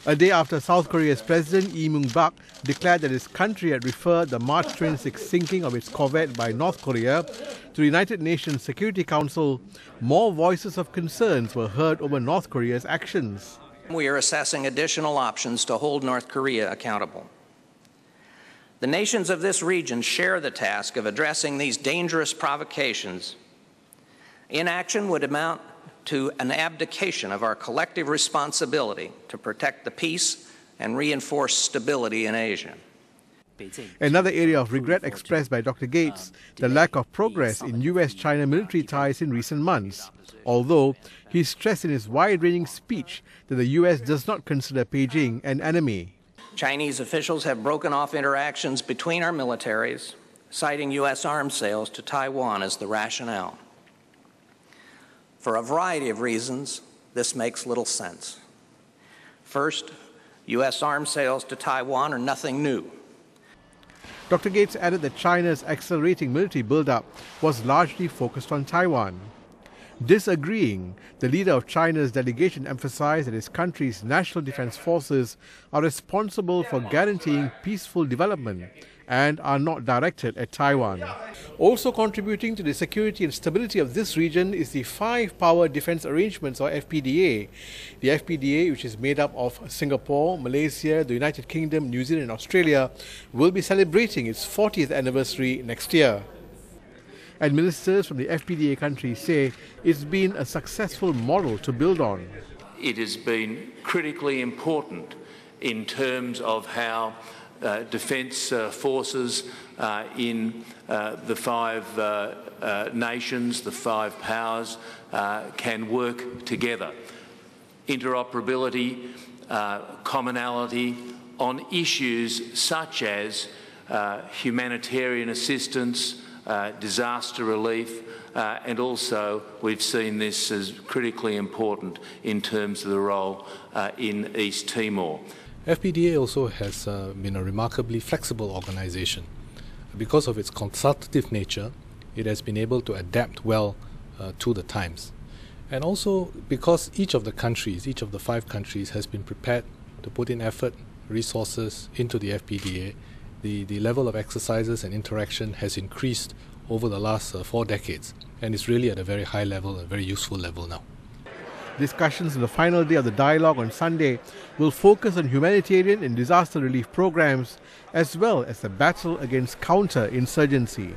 A day after South Korea's President Lee Myung-bak declared that his country had referred the March 26 sinking of its corvette by North Korea to the United Nations Security Council, more voices of concerns were heard over North Korea's actions. We are assessing additional options to hold North Korea accountable. The nations of this region share the task of addressing these dangerous provocations. Inaction would amount to an abdication of our collective responsibility to protect the peace and reinforce stability in Asia. Another area of regret expressed by Dr. Gates, the lack of progress in US-China military ties in recent months, although he stressed in his wide-ranging speech that the US does not consider Beijing an enemy. Chinese officials have broken off interactions between our militaries, citing US arms sales to Taiwan as the rationale. For a variety of reasons, this makes little sense. First, US arms sales to Taiwan are nothing new. Dr. Gates added that China's accelerating military buildup was largely focused on Taiwan. Disagreeing, the leader of China's delegation emphasized that his country's national defense forces are responsible for guaranteeing peaceful development and are not directed at Taiwan. Also contributing to the security and stability of this region is the Five Power Defense Arrangements, or FPDA. The FPDA, which is made up of Singapore, Malaysia, the United Kingdom, New Zealand and Australia, will be celebrating its 40th anniversary next year. And ministers from the FPDA countries say it's been a successful model to build on. It has been critically important in terms of how defence forces in the five nations, the five powers, can work together. Interoperability, commonality on issues such as humanitarian assistance, disaster relief, and also we've seen this as critically important in terms of the role in East Timor. FPDA also has been a remarkably flexible organization. Because of its consultative nature, it has been able to adapt well to the times. And also because each of the countries, each of the five countries has been prepared to put in effort, resources into the FPDA, the level of exercises and interaction has increased over the last 4 decades, and it's really at a very high level, a very useful level now. Discussions on the final day of the dialogue on Sunday will focus on humanitarian and disaster relief programs, as well as the battle against counter-insurgency.